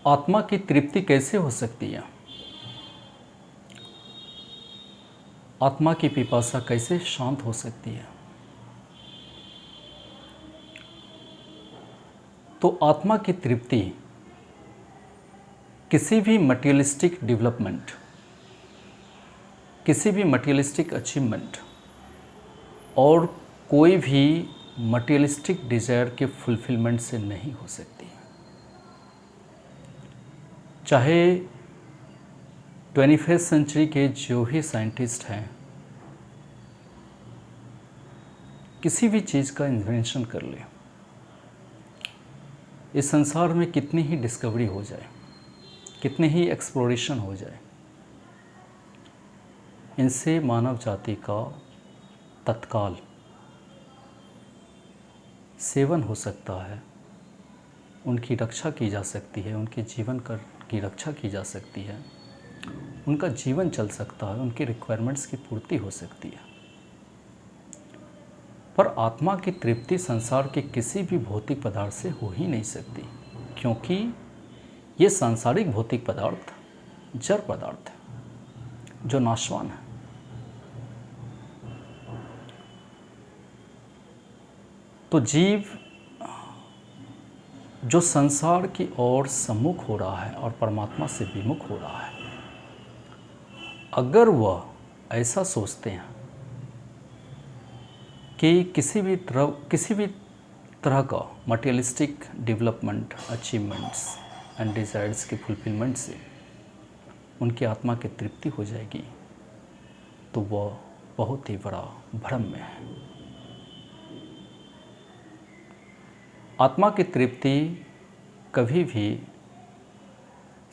आत्मा की तृप्ति कैसे हो सकती है? आत्मा की पिपासा कैसे शांत हो सकती है? तो आत्मा की तृप्ति किसी भी मटेरियलिस्टिक डेवलपमेंट, किसी भी मटेरियलिस्टिक अचीवमेंट और कोई भी मटेरियलिस्टिक डिज़ायर के फुलफिलमेंट से नहीं हो सकती। चाहे 21वीं सेंचुरी के जो भी साइंटिस्ट हैं किसी भी चीज़ का इन्वेंशन कर ले, इस संसार में कितनी ही डिस्कवरी हो जाए, कितनी ही एक्सप्लोरेशन हो जाए, इनसे मानव जाति का तत्काल सेवन हो सकता है, उनकी रक्षा की जा सकती है, उनके जीवन की रक्षा की जा सकती है, उनका जीवन चल सकता है, उनकी रिक्वायरमेंट्स की पूर्ति हो सकती है। पर आत्मा की तृप्ति संसार के किसी भी भौतिक पदार्थ से हो ही नहीं सकती, क्योंकि ये सांसारिक भौतिक पदार्थ जड़ पदार्थ है जो नाशवान है। तो जीव जो संसार की ओर सम्मुख हो रहा है और परमात्मा से विमुख हो रहा है, अगर वह ऐसा सोचते हैं कि किसी भी तरह का materialistic development, achievements and desires के फुलफिलमेंट से उनकी आत्मा की तृप्ति हो जाएगी, तो वह बहुत ही बड़ा भ्रम में है। आत्मा की तृप्ति कभी भी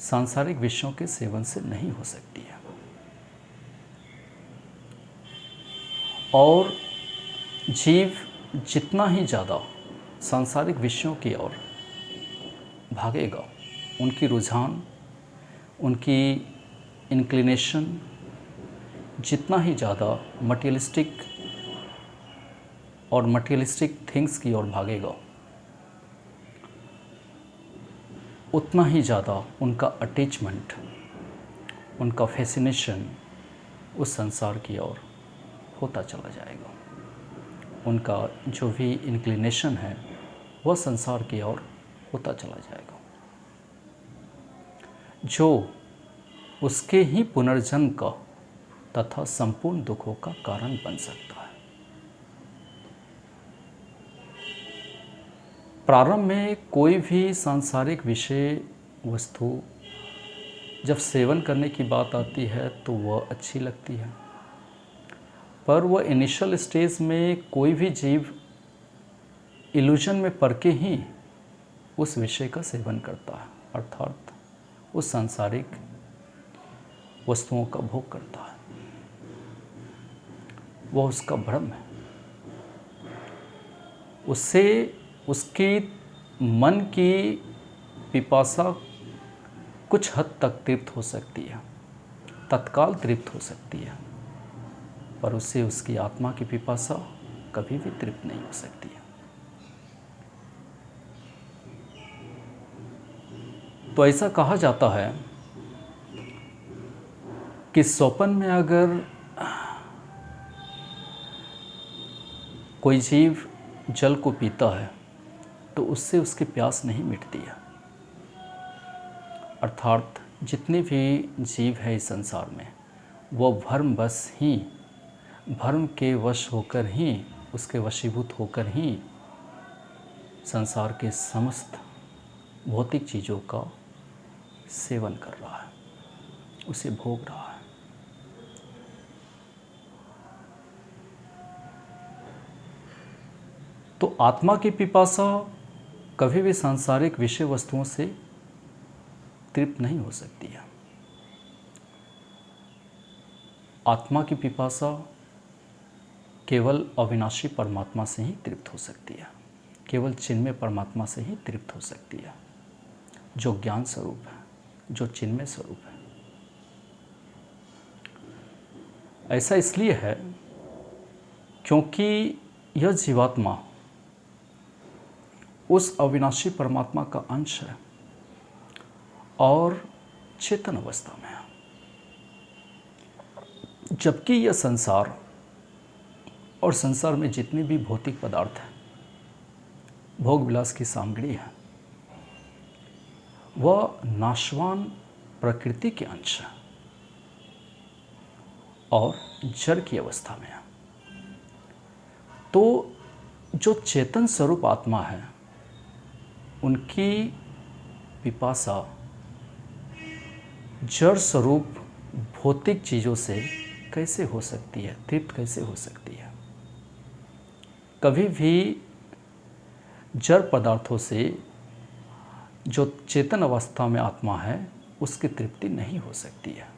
सांसारिक विषयों के सेवन से नहीं हो सकती है। और जीव जितना ही ज़्यादा सांसारिक विषयों की ओर भागेगा, उनकी रुझान, उनकी इंक्लिनेशन जितना ही ज़्यादा मटेरियलिस्टिक थिंग्स की ओर भागेगा, उतना ही ज़्यादा उनका अटैचमेंट, उनका फैसिनेशन उस संसार की ओर होता चला जाएगा। उनका जो भी इंक्लिनेशन है वह संसार की ओर होता चला जाएगा, जो उसके ही पुनर्जन्म का तथा संपूर्ण दुखों का कारण बन सकता है। प्रारंभ में कोई भी सांसारिक विषय वस्तु जब सेवन करने की बात आती है तो वह अच्छी लगती है, पर वह इनिशियल स्टेज में कोई भी जीव इल्यूजन में पड़ के ही उस विषय का सेवन करता है, अर्थात उस सांसारिक वस्तुओं का भोग करता है। वह उसका भ्रम है। उससे उसकी मन की पिपासा कुछ हद तक तृप्त हो सकती है, तत्काल तृप्त हो सकती है, पर उससे उसकी आत्मा की पिपासा कभी भी तृप्त नहीं हो सकती है। तो ऐसा कहा जाता है कि स्वप्न में अगर कोई जीव जल को पीता है तो उससे उसकी प्यास नहीं मिटती है। अर्थात जितने भी जीव है इस संसार में, वह भ्रम के वश होकर ही, उसके वशीभूत होकर ही संसार के समस्त भौतिक चीज़ों का सेवन कर रहा है, उसे भोग रहा है। तो आत्मा की पिपासा कभी भी सांसारिक विषय वस्तुओं से तृप्त नहीं हो सकती है। आत्मा की पिपासा केवल अविनाशी परमात्मा से ही तृप्त हो सकती है, केवल चिन्मय परमात्मा से ही तृप्त हो सकती है, जो ज्ञान स्वरूप है, जो चिन्मय स्वरूप है। ऐसा इसलिए है क्योंकि यह जीवात्मा उस अविनाशी परमात्मा का अंश है और चेतन अवस्था में है। जबकि यह संसार और संसार में जितने भी भौतिक पदार्थ हैं, भोग विलास की सामग्री है, वह नाशवान प्रकृति के अंश है और जड़ की अवस्था में है। तो जो चेतन स्वरूप आत्मा है, उनकी पिपासा जड़ स्वरूप भौतिक चीज़ों से कैसे हो सकती है, तृप्त कैसे हो सकती है? कभी भी जड़ पदार्थों से जो चेतन अवस्था में आत्मा है, उसकी तृप्ति नहीं हो सकती है।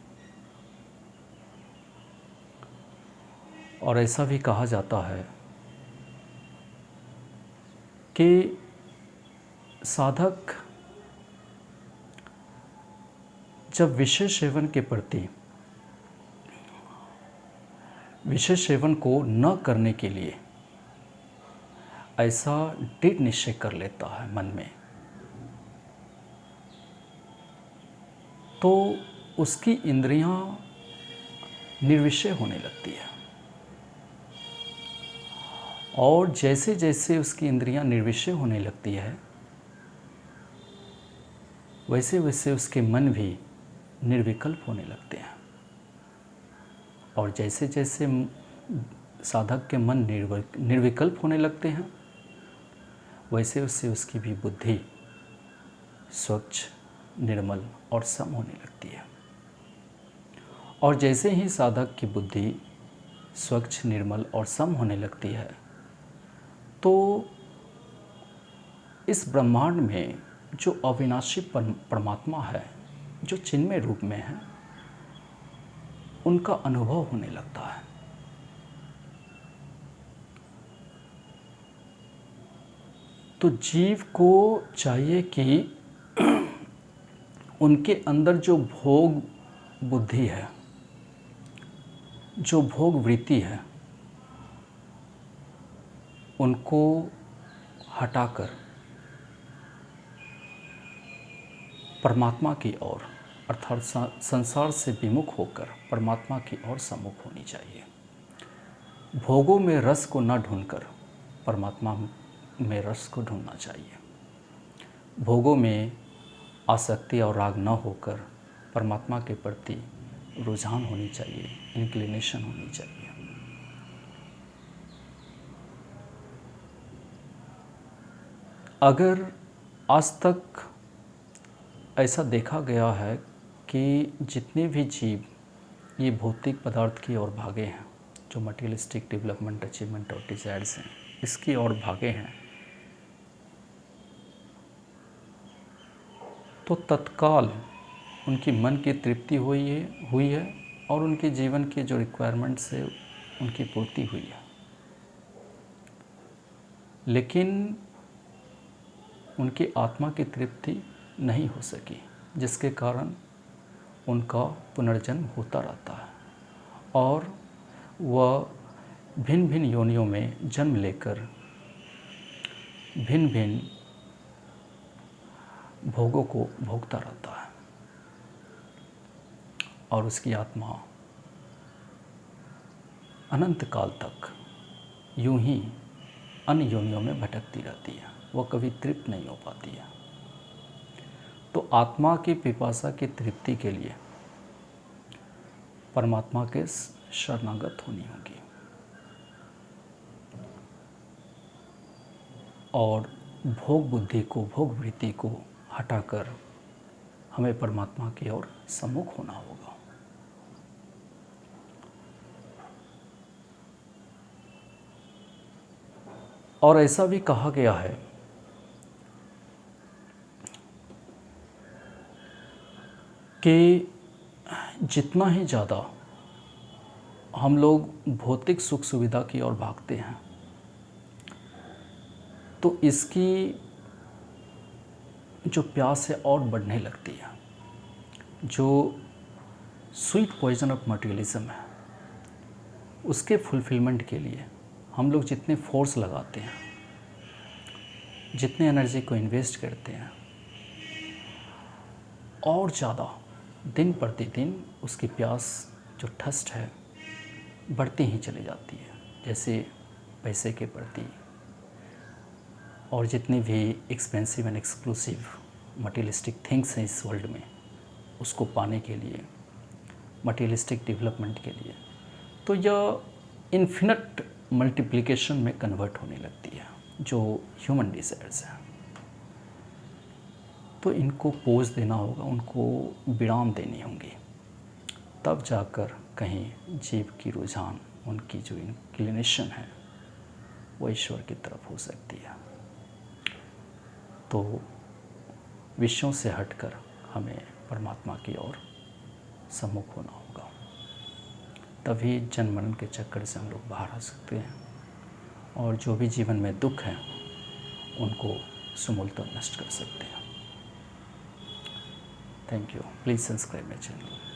और ऐसा भी कहा जाता है कि साधक जब विषय सेवन के प्रति, विषय सेवन को न करने के लिए ऐसा दृढ़ निश्चय कर लेता है मन में, तो उसकी इंद्रियां निर्विषय होने लगती है। और जैसे जैसे उसकी इंद्रियां निर्विषय होने लगती है, वैसे वैसे उसके मन भी निर्विकल्प होने लगते हैं। और जैसे जैसे साधक के मन निर्विकल्प होने लगते हैं, वैसे वैसे उसकी भी बुद्धि स्वच्छ, निर्मल और सम होने लगती है। और जैसे ही साधक की बुद्धि स्वच्छ, निर्मल और सम होने लगती है, तो इस ब्रह्मांड में जो अविनाशी परमात्मा है, जो चिन्मय रूप में है, उनका अनुभव होने लगता है। तो जीव को चाहिए कि उनके अंदर जो भोग बुद्धि है, जो भोग वृत्ति है, उनको हटाकर परमात्मा की ओर, अर्थात संसार से विमुख होकर परमात्मा की ओर सम्मुख होनी चाहिए। भोगों में रस को न ढूंढकर परमात्मा में रस को ढूंढना चाहिए। भोगों में आसक्ति और राग न होकर परमात्मा के प्रति रुझान होनी चाहिए, इंक्लिनेशन होनी चाहिए। अगर आज तक ऐसा देखा गया है कि जितने भी जीव ये भौतिक पदार्थ की ओर भागे हैं, जो मटेरियलिस्टिक डेवलपमेंट, अचीवमेंट और डिजायर्स हैं, इसकी ओर भागे हैं, तो तत्काल उनकी मन की तृप्ति हुई है और उनके जीवन के जो रिक्वायरमेंट्स है, उनकी पूर्ति हुई है। लेकिन उनकी आत्मा की तृप्ति नहीं हो सकी, जिसके कारण उनका पुनर्जन्म होता रहता है और वह भिन्न भिन्न योनियों में जन्म लेकर भिन्न भिन्न भोगों को भोगता रहता है और उसकी आत्मा अनंत काल तक यूं ही अन्य योनियों में भटकती रहती है, वह कभी तृप्त नहीं हो पाती है। तो आत्मा की पिपासा की तृप्ति के लिए परमात्मा के शरणागत होनी होगी और भोग बुद्धि को, भोग वृत्ति को हटाकर हमें परमात्मा की ओर सम्मुख होना होगा। और ऐसा भी कहा गया है कि जितना ही ज़्यादा हम लोग भौतिक सुख सुविधा की ओर भागते हैं, तो इसकी जो प्यास है और बढ़ने लगती है। जो स्वीट पॉइजन ऑफ मटेरियलिज्म है, उसके फुलफिलमेंट के लिए हम लोग जितने फोर्स लगाते हैं, जितने एनर्जी को इन्वेस्ट करते हैं और ज़्यादा दिन प्रतिदिन उसकी प्यास जो थर्स्ट है बढ़ती ही चली जाती है। जैसे पैसे के प्रति और जितनी भी expensive and exclusive materialistic things हैं इस वर्ल्ड में, उसको पाने के लिए, मटेरियलिस्टिक डेवलपमेंट के लिए, तो यह इन्फिनिट मल्टीप्लिकेशन में कन्वर्ट होने लगती है जो ह्यूमन डिज़ायर्स हैं। तो इनको पोज देना होगा, उनको विराम देनी होंगी, तब जाकर कहीं जीव की रुझान, उनकी जो इंक्लिनेशन है वो ईश्वर की तरफ हो सकती है। तो विषयों से हटकर हमें परमात्मा की ओर सम्मुख होना होगा, तभी जन्म मरण के चक्कर से हम लोग बाहर आ सकते हैं और जो भी जीवन में दुख है उनको समूलतः नष्ट कर सकते हैं। Thank you. Please subscribe my channel.